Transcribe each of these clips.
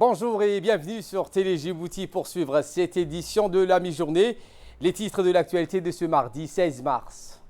Bonjour et bienvenue sur Télé Djibouti pour suivre cette édition de la mi-journée. Les titres de l'actualité de ce mardi 16 mars.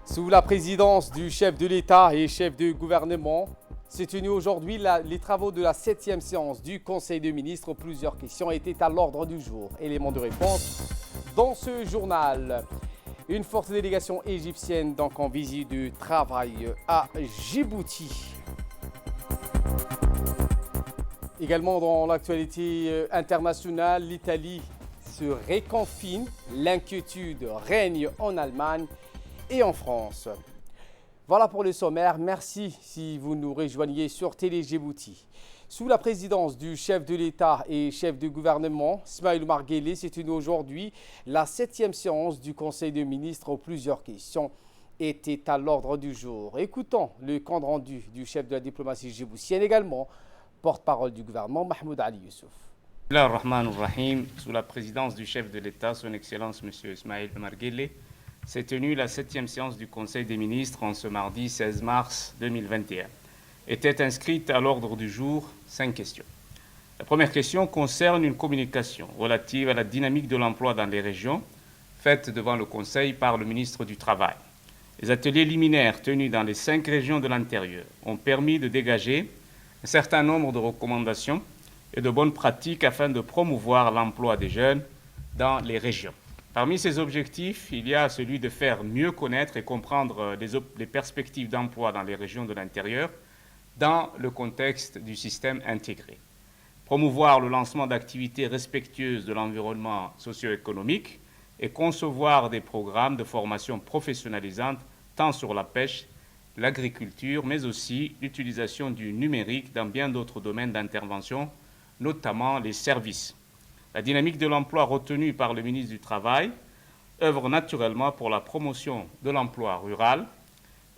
Sous la présidence du chef de l'État et chef de gouvernement, s'est tenu aujourd'hui les travaux de la 7e séance du Conseil des ministres. Plusieurs questions étaient à l'ordre du jour. Éléments de réponse dans ce journal. Une forte délégation égyptienne donc en visite de travail à Djibouti. Également dans l'actualité internationale, l'Italie se réconfine. L'inquiétude règne en Allemagne et en France. Voilà pour le sommaire. Merci si vous nous rejoignez sur Télé Djibouti. Sous la présidence du chef de l'État et chef de gouvernement, Ismaël Omar Guelleh, s'est tenue aujourd'hui la 7e séance du Conseil des ministres où plusieurs questions étaient à l'ordre du jour. Écoutons le compte rendu du chef de la diplomatie djiboutienne, également porte-parole du gouvernement, Mahmoud Ali Youssouf. Bismillahirrahmanirrahim. Sous la présidence du chef de l'État, son Excellence M. Ismaël Omar Guelleh, s'est tenue la 7e séance du Conseil des ministres en ce mardi 16 mars 2021. Étaient inscrites à l'ordre du jour 5 questions. La première question concerne une communication relative à la dynamique de l'emploi dans les régions, faite devant le Conseil par le ministre du Travail. Les ateliers liminaires tenus dans les 5 régions de l'intérieur ont permis de dégager un certain nombre de recommandations et de bonnes pratiques afin de promouvoir l'emploi des jeunes dans les régions. Parmi ces objectifs, il y a celui de faire mieux connaître et comprendre les perspectives d'emploi dans les régions de l'intérieur dans le contexte du système intégré. Promouvoir le lancement d'activités respectueuses de l'environnement socio-économique et concevoir des programmes de formation professionnalisante tant sur la pêche, l'agriculture, mais aussi l'utilisation du numérique dans bien d'autres domaines d'intervention, notamment les services. La dynamique de l'emploi retenue par le ministre du Travail œuvre naturellement pour la promotion de l'emploi rural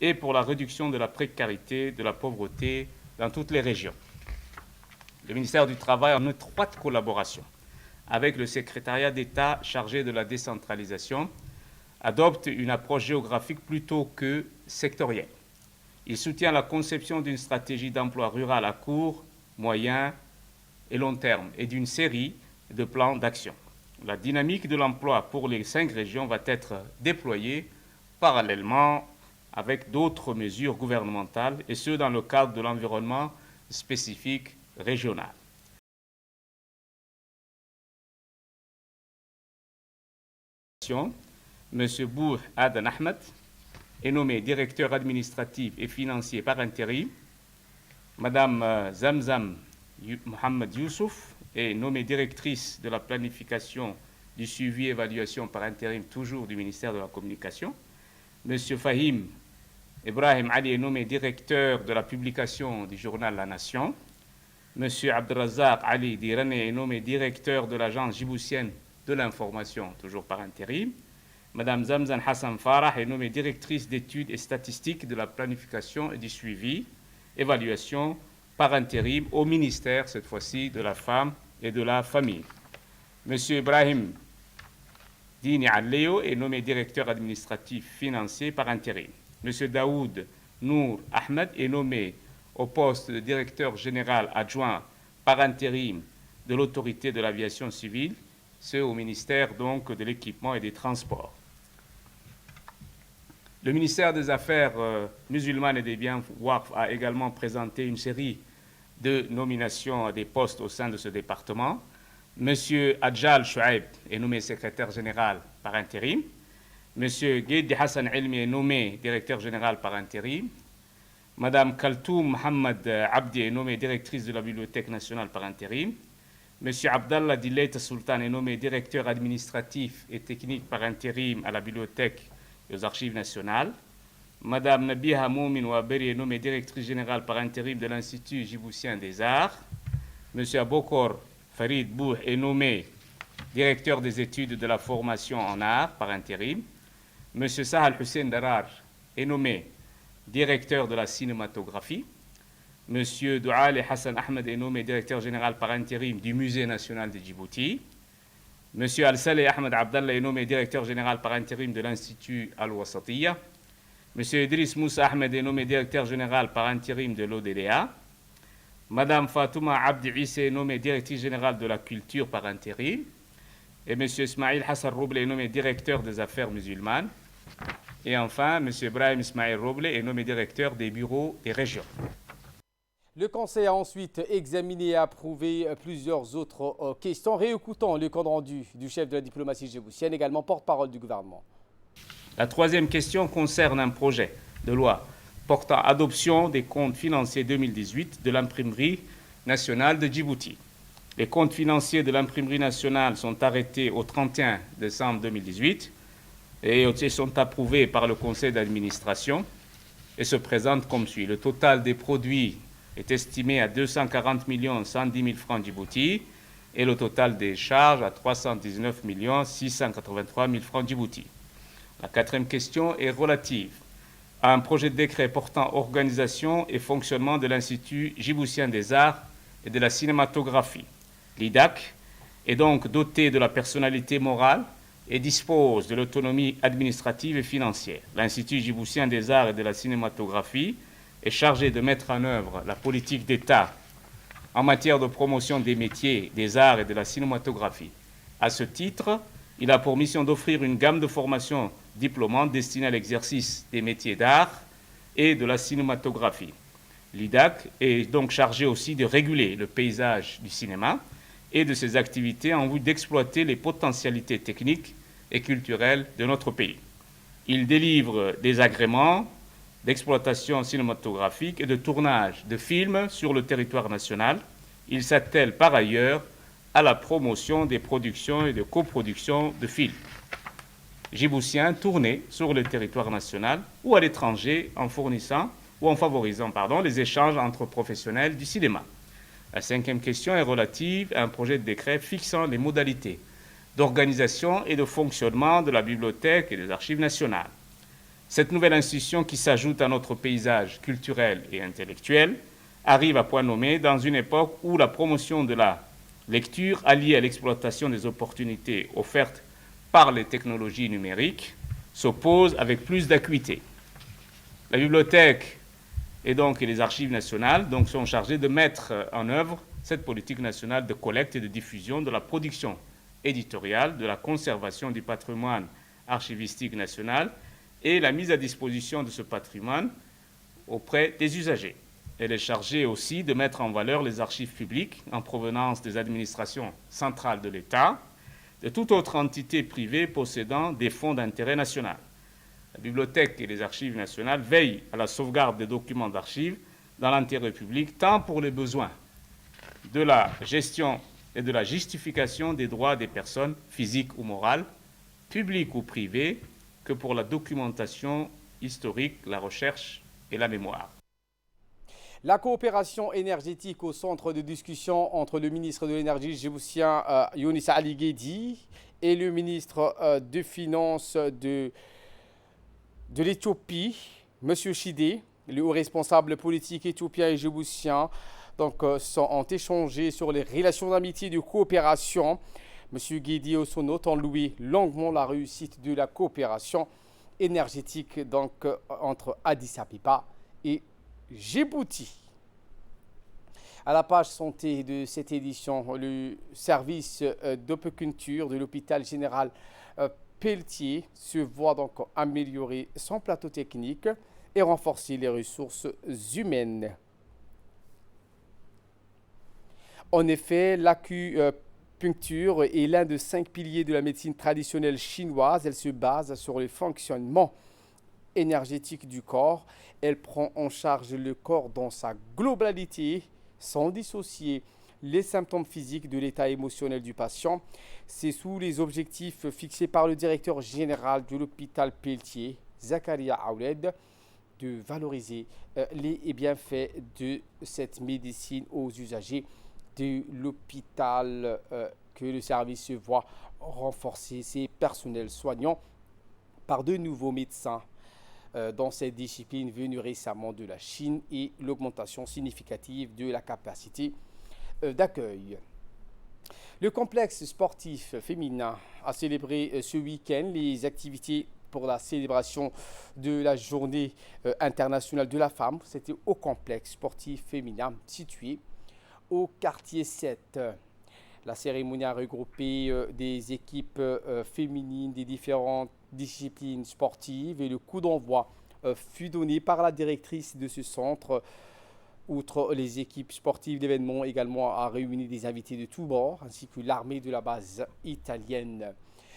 et pour la réduction de la précarité, de la pauvreté dans toutes les régions. Le ministère du Travail, en étroite collaboration avec le secrétariat d'État chargé de la décentralisation, adopte une approche géographique plutôt que sectorielle. Il soutient la conception d'une stratégie d'emploi rural à court, moyen et long terme et d'une série de plans d'action. La dynamique de l'emploi pour les 5 régions va être déployée parallèlement avec d'autres mesures gouvernementales, et ce dans le cadre de l'environnement spécifique régional. M. Bouh Adan Ahmed est nommé directeur administratif et financier par intérim. Mme Zamzam Mohamed Youssouf est nommée directrice de la planification, du suivi et évaluation par intérim, toujours du ministère de la Communication. M. Fahim Ibrahim Ali est nommé directeur de la publication du journal La Nation. M. Abdelrazak Ali Dirane est nommé directeur de l'agence djiboutienne de l'information, toujours par intérim. Mme Zamzan Hassan Farah est nommée directrice d'études et statistiques de la planification et du suivi, évaluation par intérim au ministère, cette fois-ci, de la femme et de la famille. M. Ibrahim Dini Alleo est nommé directeur administratif financier par intérim. M. Daoud Nour Ahmed est nommé au poste de directeur général adjoint par intérim de l'autorité de l'aviation civile, c'est au ministère donc de l'équipement et des transports. Le ministère des Affaires musulmanes et des biens Waqf a également présenté une série de nominations à des postes au sein de ce département. M. Adjal Chouaib est nommé secrétaire général par intérim. M. Guedi Hassan Elmi est nommé directeur général par intérim. Mme Kaltoum Mohamed Abdi est nommée directrice de la Bibliothèque nationale par intérim. M. Abdallah Dileita Sultan est nommé directeur administratif et technique par intérim à la Bibliothèque et aux Archives nationales. Mme Nabiha Moumin Ouaberi est nommée directrice générale par intérim de l'Institut djiboutien des arts. M. Abokor Farid Bouh est nommé directeur des études de la formation en arts par intérim. M. Sahal Hussein Darar est nommé directeur de la cinématographie. M. Douali Hassan Ahmed est nommé directeur général par intérim du Musée national de Djibouti. M. Al-Saleh Ahmed Abdallah est nommé directeur général par intérim de l'Institut Al-Wasatiyya. M. Idriss Moussa Ahmed est nommé directeur général par intérim de l'ODDA. Mme Fatouma Abdi Issa est nommée directrice générale de la culture par intérim. Et M. Ismail Hassan Rouble est nommé directeur des affaires musulmanes. Et enfin, M. Ibrahim Ismail Rouble est nommé directeur des bureaux des régions. Le Conseil a ensuite examiné et approuvé plusieurs autres questions. Réécoutons le compte rendu du chef de la diplomatie djiboutienne, également porte-parole du gouvernement. La troisième question concerne un projet de loi portant adoption des comptes financiers 2018 de l'imprimerie nationale de Djibouti. Les comptes financiers de l'imprimerie nationale sont arrêtés au 31 décembre 2018 et sont approuvés par le conseil d'administration et se présentent comme suit. Le total des produits est estimé à 240 110 000 francs Djibouti et le total des charges à 319 683 000 francs Djibouti. La quatrième question est relative à un projet de décret portant organisation et fonctionnement de l'Institut djiboutien des arts et de la cinématographie. L'IDAC est donc doté de la personnalité morale et dispose de l'autonomie administrative et financière. L'Institut djiboutien des arts et de la cinématographie est chargé de mettre en œuvre la politique d'État en matière de promotion des métiers, des arts et de la cinématographie. À ce titre, il a pour mission d'offrir une gamme de formations diplômantes destinées à l'exercice des métiers d'art et de la cinématographie. L'IDAC est donc chargé aussi de réguler le paysage du cinéma et de ses activités en vue d'exploiter les potentialités techniques et culturelles de notre pays. Il délivre des agréments d'exploitation cinématographique et de tournage de films sur le territoire national. Il s'attelle par ailleurs à la promotion des productions et de coproductions de films djiboutiens tournés sur le territoire national ou à l'étranger en fournissant ou en favorisant les échanges entre professionnels du cinéma. La cinquième question est relative à un projet de décret fixant les modalités d'organisation et de fonctionnement de la bibliothèque et des archives nationales. Cette nouvelle institution qui s'ajoute à notre paysage culturel et intellectuel arrive à point nommé dans une époque où la promotion de la lecture alliée à l'exploitation des opportunités offertes par les technologies numériques s'oppose avec plus d'acuité. La bibliothèque et les archives nationales sont chargées de mettre en œuvre cette politique nationale de collecte et de diffusion de la production éditoriale, de la conservation du patrimoine archivistique national et la mise à disposition de ce patrimoine auprès des usagers. Elle est chargée aussi de mettre en valeur les archives publiques en provenance des administrations centrales de l'État, de toute autre entité privée possédant des fonds d'intérêt national. La bibliothèque et les archives nationales veillent à la sauvegarde des documents d'archives dans l'intérêt public, tant pour les besoins de la gestion et de la justification des droits des personnes physiques ou morales, publiques ou privées, que pour la documentation historique, la recherche et la mémoire. La coopération énergétique au centre de discussion entre le ministre de l'Énergie djiboutien Younis Ali Guedi et le ministre des Finances de l'Éthiopie, M. Chidé, le haut responsable politique éthiopien et djiboutien, ont échangé sur les relations d'amitié et de coopération. M. Guedi et son hôte ont loué longuement la réussite de la coopération énergétique entre Addis Abeba et Djibouti. À la page santé de cette édition, le service d'apiculture de l'hôpital général Pelletier se voit améliorer son plateau technique et renforcer les ressources humaines. En effet, l'acupuncture est l'un des 5 piliers de la médecine traditionnelle chinoise. Elle se base sur le fonctionnement énergétique du corps. Elle prend en charge le corps dans sa globalité, sans dissocier les symptômes physiques de l'état émotionnel du patient. C'est sous les objectifs fixés par le directeur général de l'hôpital Pelletier, Zakaria Aouled, de valoriser les bienfaits de cette médecine aux usagers de l'hôpital, que le service se voit renforcer ses personnels soignants par de nouveaux médecins dans cette discipline venue récemment de la Chine et l'augmentation significative de la capacité d'accueil. Le complexe sportif féminin a célébré ce week-end les activités pour la célébration de la journée internationale de la femme. C'était au complexe sportif féminin situé au quartier 7. La cérémonie a regroupé des équipes féminines des différentes disciplines sportives et le coup d'envoi fut donné par la directrice de ce centre. Outre les équipes sportives, l'événement également a réuni des invités de tous bords ainsi que l'armée de la base italienne.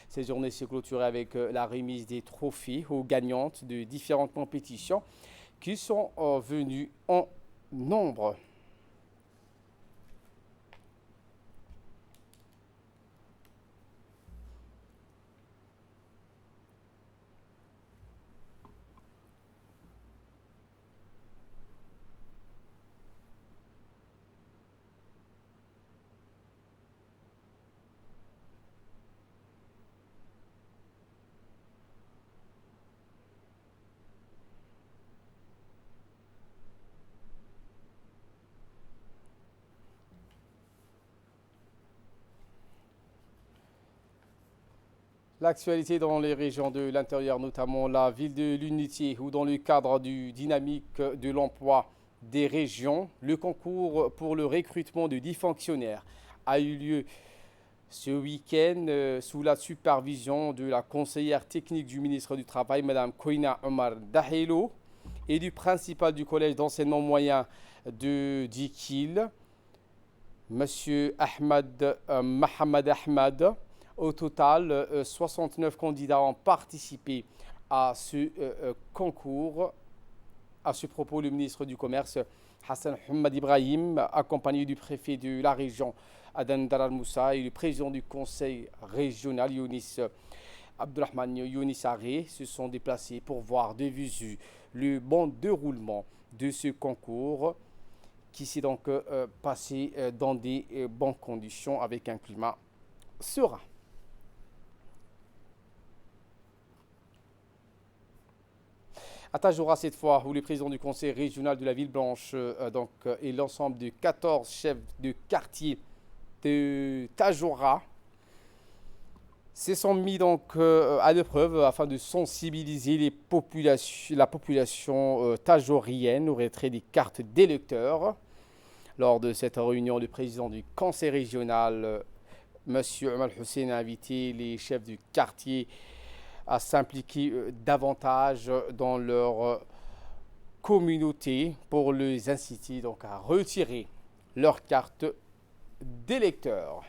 Cette journée s'est clôturée avec la remise des trophées aux gagnantes de différentes compétitions qui sont venues en nombre. L'actualité dans les régions de l'intérieur, notamment la ville de l'Unité, où dans le cadre du dynamique de l'emploi des régions, le concours pour le recrutement de 10 fonctionnaires a eu lieu ce week-end sous la supervision de la conseillère technique du ministre du Travail, Mme Koina Omar Dahelo, et du principal du collège d'enseignement moyen de Dikil, M. Mohamed Ahmad. Au total, 69 candidats ont participé à ce concours. À ce propos, le ministre du Commerce, Hassan Hamad Ibrahim, accompagné du préfet de la région, Adan Darar Moussa, et le président du conseil régional, Younis Abdurrahman Younis Aré, se sont déplacés pour voir de visu le bon déroulement de ce concours qui s'est donc passé dans des bonnes conditions avec un climat serein. À Tajoura cette fois, où le président du conseil régional de la ville blanche et l'ensemble de 14 chefs de quartier de Tajoura se sont mis à l'épreuve afin de sensibiliser la population tajourienne au retrait des cartes d'électeurs. Lors de cette réunion, le président du conseil régional, M. Omar Hussein, a invité les chefs du quartier à s'impliquer davantage dans leur communauté pour les inciter donc à retirer leur carte d'électeur.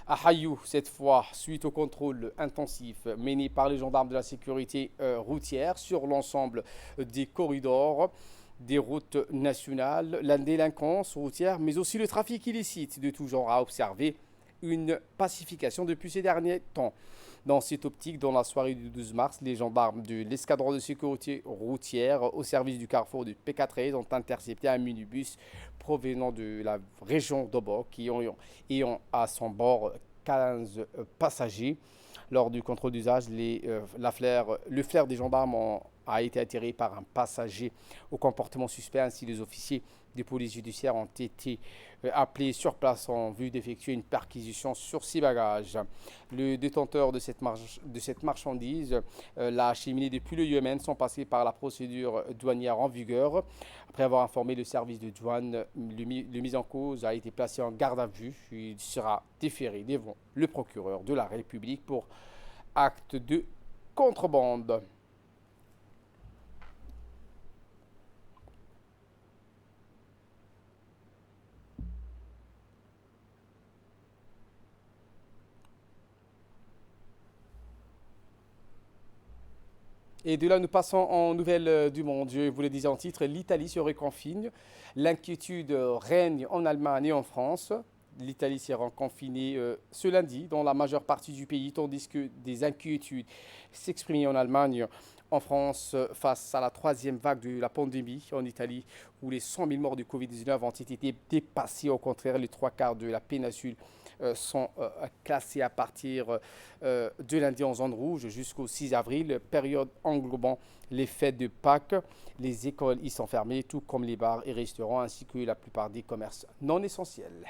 À Hayou, cette fois, suite au contrôle intensif mené par les gendarmes de la sécurité routière sur l'ensemble des corridors des routes nationales, la délinquance routière, mais aussi le trafic illicite de tout genre a observé une pacification depuis ces derniers temps. Dans cette optique, dans la soirée du 12 mars, les gendarmes de l'escadron de sécurité routière au service du carrefour du P4 ont intercepté un minibus provenant de la région d'Obok ayant à son bord 15 passagers. Lors du contrôle d'usage, le flair des gendarmes a été attiré par un passager au comportement suspect. Ainsi, les officiers des polices judiciaires ont été appelés sur place en vue d'effectuer une perquisition sur 6 bagages. Le détenteur de cette marchandise l'a acheminée depuis le Yémen sans passer par la procédure douanière en vigueur. Après avoir informé le service de douane, le mis en cause a été placé en garde à vue. Il sera déféré devant le procureur de la République pour acte de contrebande. Et de là, nous passons en nouvelles du monde. Je vous le disais en titre, l'Italie se reconfine. L'inquiétude règne en Allemagne et en France. L'Italie sera confinée ce lundi dans la majeure partie du pays, tandis que des inquiétudes s'exprimaient en Allemagne. En France, face à la troisième vague de la pandémie en Italie, où les 100 000 morts du Covid-19 ont été dépassés. Au contraire, les 3/4 de la péninsule sont classés à partir de lundi en zone rouge jusqu'au 6 avril, période englobant les fêtes de Pâques. Les écoles y sont fermées, tout comme les bars et restaurants, ainsi que la plupart des commerces non essentiels.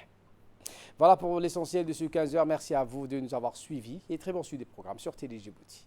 Voilà pour l'essentiel de ce 15h. Merci à vous de nous avoir suivis et très bon suivi des programmes sur Télé Djibouti.